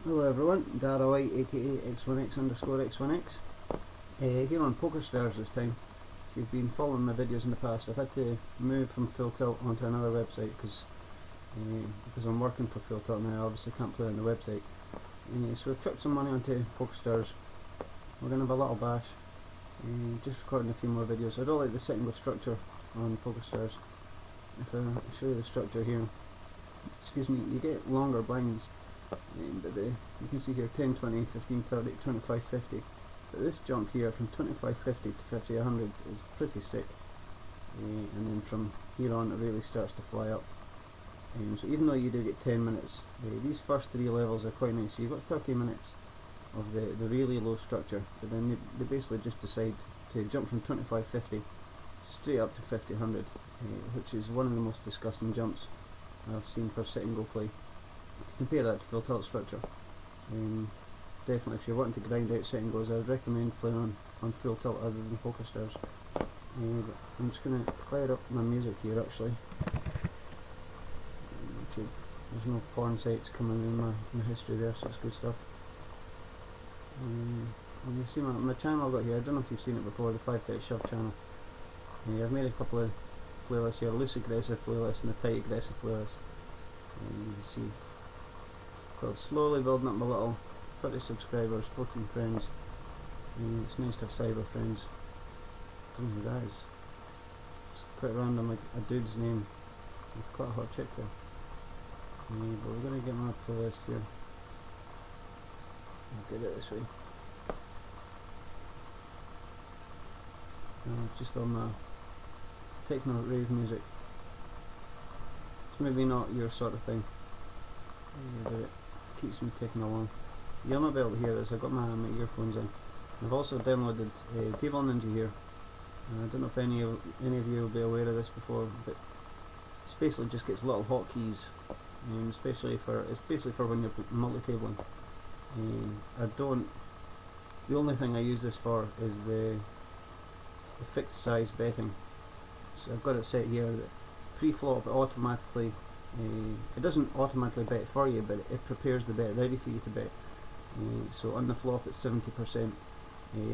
Hello everyone, Dara White aka X1X_X1X here on PokerStars this time. If you've been following my videos in the past, I've had to move from Full Tilt onto another website because I'm working for Full Tilt now. I obviously can't play on the website. So we've chucked some money onto PokerStars. We're going to have a little bash. Just recording a few more videos. I don't like the sitting with structure on PokerStars. If I show you the structure here, excuse me, you get longer blinds. But you can see here 10, 20, 15, 30, 25, 50. But this jump here from 25, 50 to 50, 100 is pretty sick. And then from here on it really starts to fly up. So even though you do get 10 minutes, these first three levels are quite nice. So you've got 30 minutes of the really low structure, but then they basically just decide to jump from 25, 50 straight up to 50, 100, which is one of the most disgusting jumps I've seen for sit and go play. Compare that to Full Tilt structure. Definitely if you're wanting to grind out sit and goes, I would recommend playing on Full Tilt other than PokerStars. I'm just going to fire up my music here actually. There's no porn sites coming in my history there, so it's good stuff. And you see my channel I've got here, I don't know if you've seen it before, the 5betshove channel. I've made a couple of playlists here, a loose aggressive playlist and a tight aggressive playlist. You can see slowly building up my little 30 subscribers, 14 friends. It's nice to have cyber friends. Don't know who that is. It's quite random, like a dude's name with quite a hot chick there. But we're going to get my playlist here. I'll get it this way. Just on my techno rave music. It's maybe not your sort of thing, but it keeps me ticking along. You'll not be able to hear this, I've got my earphones in. I've also downloaded Table Ninja here. I don't know if any of you will be aware of this before, but it basically just gets little hotkeys, it's basically for when you're multi-tabling. The only thing I use this for is the fixed size betting. So I've got it set here that pre-flop automatically, it doesn't automatically bet for you, but it prepares the bet ready for you to bet. So on the flop it's 70%,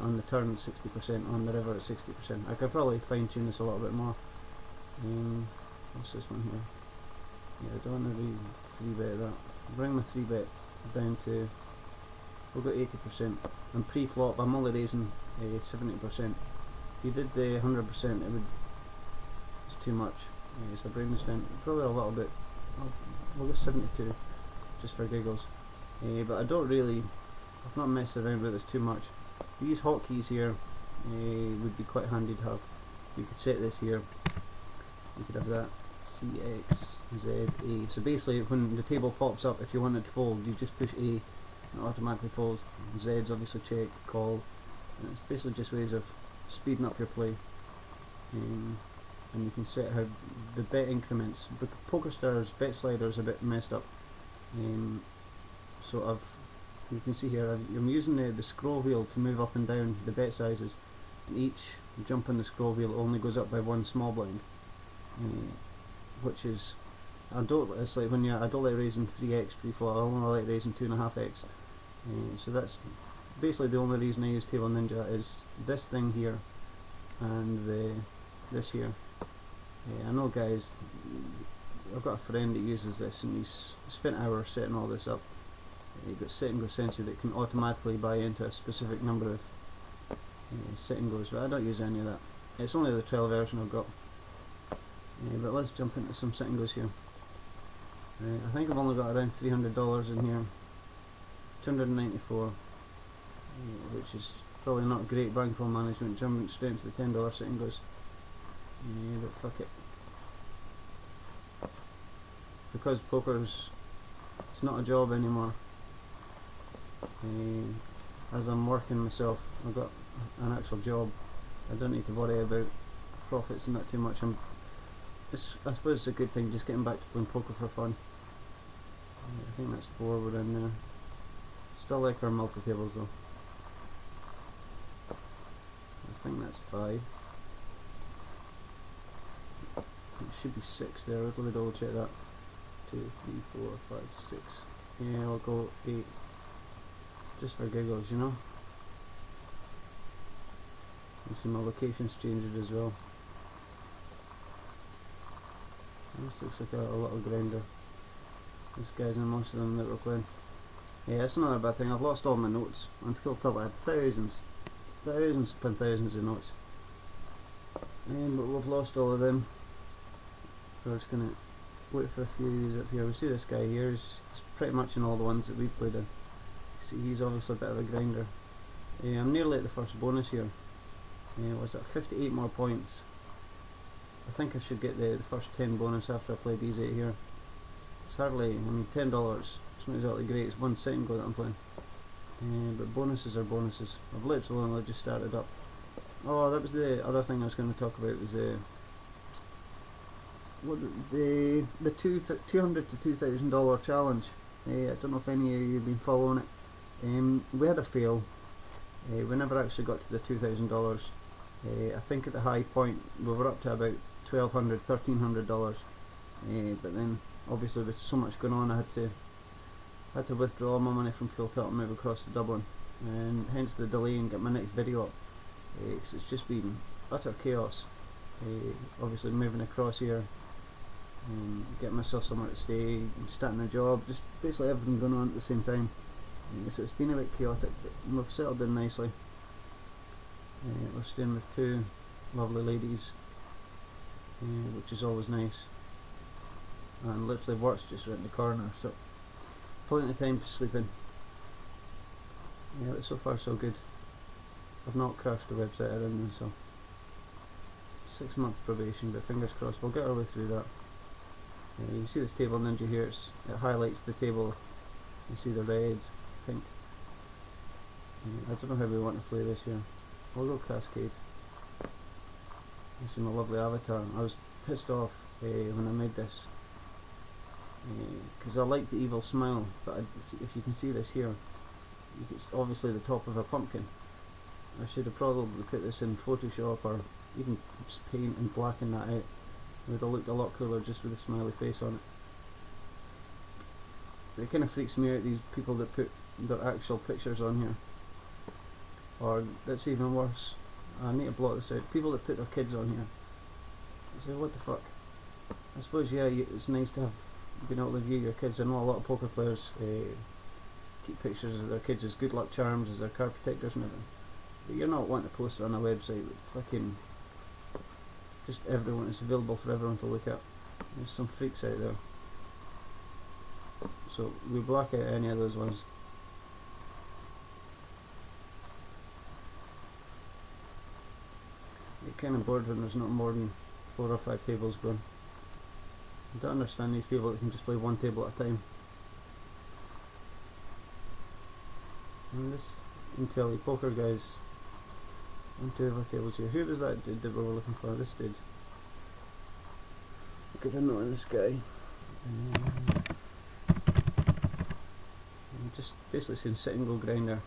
on the turn it's 60%, on the river it's 60%. I could probably fine tune this a little bit more. What's this one here? Yeah, I don't want to 3-bet that. Bring my 3-bet down to, we'll go 80%. And pre-flop I'm only raising 70%. If you did the 100% it's too much. So bring this down probably a little bit. We'll go 72 just for giggles. But I've not messed around with this too much. These hotkeys here would be quite handy to have. You could set this here. You could have that CXZA. So basically when the table pops up, if you want it to fold, you just push A and it automatically folds. Z's obviously check, call. And it's basically just ways of speeding up your play. And you can set how the bet increments. But PokerStars bet slider is a bit messed up. So you can see here I'm using the scroll wheel to move up and down the bet sizes, and each jump on the scroll wheel only goes up by one small blind, which is it's like when I don't like raising 3x pre-flop, I only like raising 2.5x. So that's basically the only reason I use Table Ninja is this thing here and this here. I know guys, I've got a friend that uses this and he's spent hours setting all this up. You've got sit and go sensor that can automatically buy into a specific number of sit and goes, but I don't use any of that. It's only the trial version I've got. But let's jump into some sit and goes here. I think I've only got around $300 in here. 294, which is probably not great bankroll management, jumping straight into the $10 sit and goes. But fuck it. Because poker's, it's not a job anymore. As I'm working myself, I've got an actual job. I don't need to worry about profits and that too much. I suppose it's a good thing, just getting back to playing poker for fun. I think that's 4 we're in there. Still like our multi-tables though. I think that's 5. It should be 6 there, let me double check that. 2, 3, 4, 5, 6. Yeah, I'll go 8. just for giggles, you know. You see my location's changed as well. This looks like a little grinder. This guy's in most of them that we're playing. Yeah, that's another bad thing. I've lost all my notes on full tilt. I had thousands upon thousands of notes. But we've lost all of them. So we're just gonna wait for a few of these up here. We see this guy here. He's pretty much in all the ones that we've played in. See, he's obviously a bit of a grinder. I'm nearly at the first bonus here. What's that? 58 more points. I think I should get the first 10 bonus after I play these 8 here. It's hardly, I mean, $10. It's not exactly great. It's 1 second go that I'm playing. But bonuses are bonuses. I've literally only just started up. Oh, that was the other thing I was going to talk about. Was the $200 to $2,000 challenge. I don't know if any of you have been following it. We had a fail. We never actually got to the $2,000. I think at the high point we were up to about $1,200, $1,300. But then obviously with so much going on, I had to withdraw all my money from Full Tilt and move across to Dublin, and hence the delay in getting my next video up, because it's just been utter chaos. Obviously moving across here, getting myself somewhere to stay, starting a job, just basically everything going on at the same time. So it's been a bit chaotic, but we've settled in nicely. We're staying with 2 lovely ladies, which is always nice, and literally work's just around the corner, so plenty of time to sleep in. But so far so good. I've not crashed the website or anything, so 6 month probation, but fingers crossed we'll get our way through that. You see this table ninja here, it highlights the table. You see the red, pink. I don't know how we want to play this here. We'll go Cascade. You see my lovely avatar. I was pissed off when I made this, because I like the evil smile, but if you can see this here, it's obviously the top of a pumpkin. I should have probably put this in Photoshop or even just paint and blacken that out. It would have looked a lot cooler just with a smiley face on it. It kind of freaks me out, these people that put their actual pictures on here. Or that's even worse, I need to block this out, people that put their kids on here. I say, what the fuck? I suppose, yeah, it's nice to have been able to view your kids. I know a lot of poker players keep pictures of their kids as good luck charms, as their card protectors and everything. But you're not wanting to post it on a website with fucking just everyone. It's available for everyone to look at. There's some freaks out there. So we block out any of those ones. Get kind of bored when there's not more than 4 or 5 tables going. I don't understand these people that can just play 1 table at a time. And this Intelli Poker guy's on 2 of our tables here. Who was that dude that we were looking for? This dude. Look at a note on this guy. Just basically saying sit and go grinder.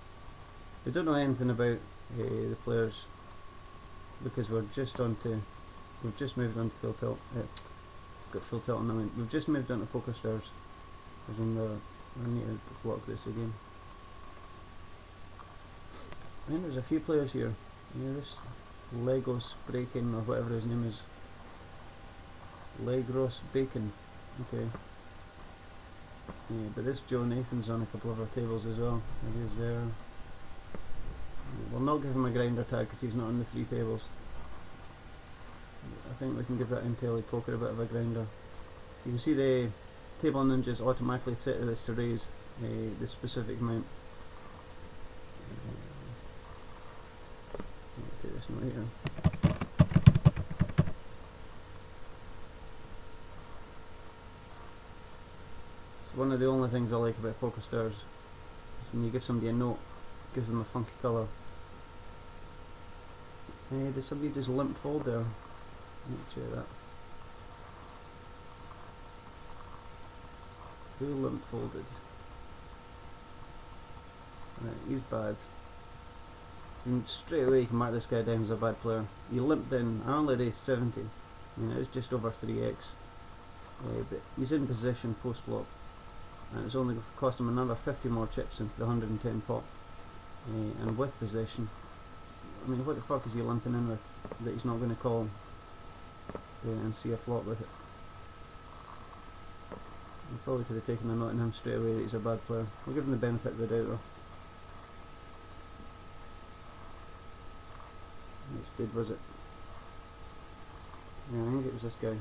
We don't know anything about the players, because we've just moved on to Full Tilt. Got Full Tilt on the line. We've just moved on to PokerStars. I need to block this again. And there's a few players here. This Legos Breaking, or whatever his name is. Legros Bacon. Okay. But this Joe Nathan's on a couple of our tables as well. He is there. We'll not give him a grinder tag because he's not on the 3 tables. I think we can give that Intelli Poker a bit of a grinder. You can see the table ninjas automatically set this to raise the specific amount. Take this note here. It's one of the only things I like about PokerStars, is when you give somebody a note, it gives them a funky colour. Did somebody just limp fold there? Let me check that. Who limp folded? Right, he's bad. And straight away you can mark this guy down as a bad player. He limped in. I only raised 70. I mean, it was just over 3x. But he's in position post flop, and it's only cost him another 50 more chips into the 110 pot. and with position. I mean, what the fuck is he limping in with that he's not going to call and see a flop with it? He probably could have taken a note on him straight away that he's a bad player. We'll give him the benefit of the doubt though. Which dude was it? Yeah, I think it was this guy.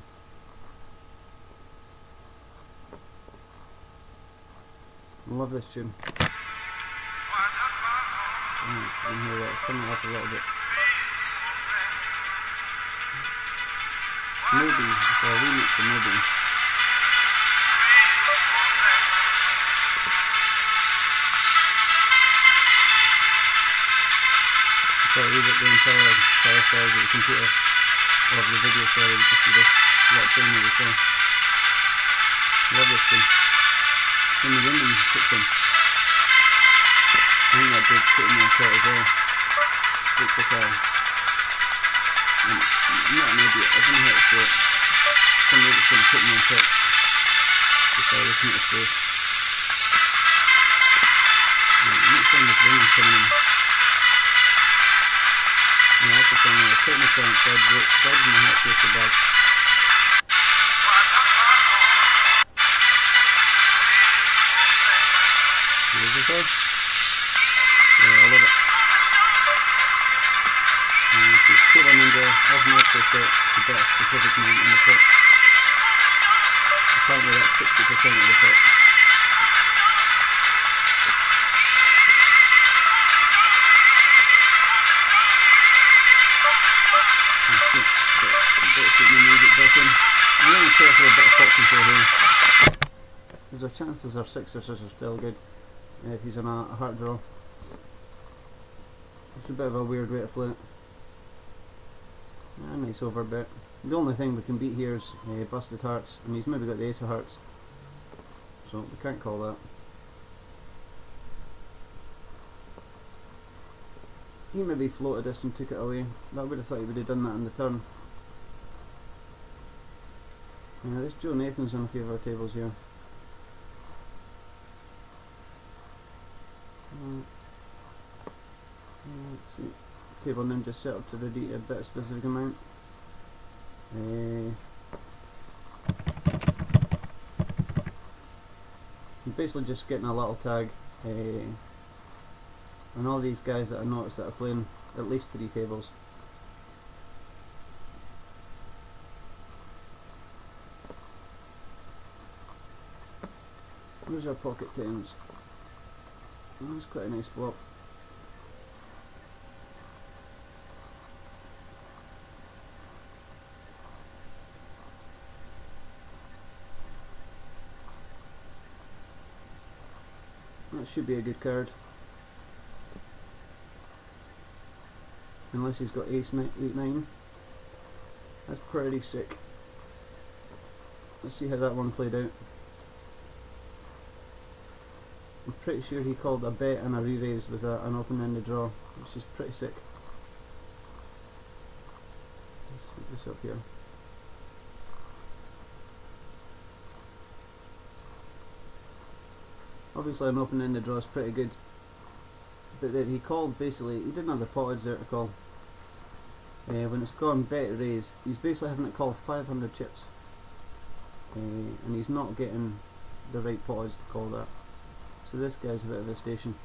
I love this tune. I can hear that. Turn it up a little bit. Maybe it's a remix of Maybe. So I leave it the entire size of the computer, of the video, sorry, just for this little thing that we saw. Love this tune. When the women kicks in. I think that dude's putting me on top as well. Sleeps the car. And I'm not an idiot, I don't know how to say it. Somebody that's going to put me on top. Just by looking at his face. Next time there's women coming in. Yeah, that's the thing, I was putting myself on bed, drugs in my head feels so bad. What does it say? Yeah, I love it. If it's Table Ninja, automatically set to bet a specific amount in the pot. Apparently that's 60% of the pot. Put my music back in. I'm going to try for a bit of pot control here. There's a chance our sixes are still good if he's on a heart draw. It's a bit of a weird way to play it. Nice over bet. The only thing we can beat here is busted hearts, and he's maybe got the ace of hearts, so we can't call that. He maybe floated this and took it away. I would have thought he would have done that in the turn. Yeah, this Joe Nathan's on a few of our tables here. Let's see. Table Ninja set up to ready a bit of specific amount. He's basically just getting a little tag. And all these guys that I noticed that are playing at least 3 tables. Where's our pocket tens? Oh, that's quite a nice flop. That should be a good card. Unless he's got ace 8-9. That's pretty sick. Let's see how that one played out. I'm pretty sure he called a bet and a re-raise with an open-ended draw, which is pretty sick. Let's put this up here. Obviously an open-ended draw is pretty good, but then he called basically, he didn't have the pottage there to call. When it's gone bet raise, he's basically having to call 500 chips, and he's not getting the right pottage to call that. So this guy's a bit of a station.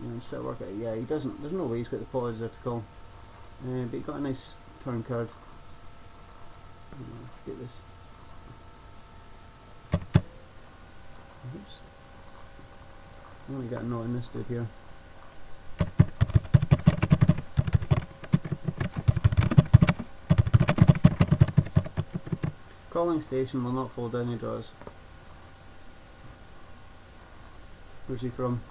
Yeah, try to work out. Yeah, he doesn't. There's no way he's got the pottage there to call. But he got a nice turn card. Get this. Oops. I only got a note in this dude here. Calling station will not fold any draws. Where's he from?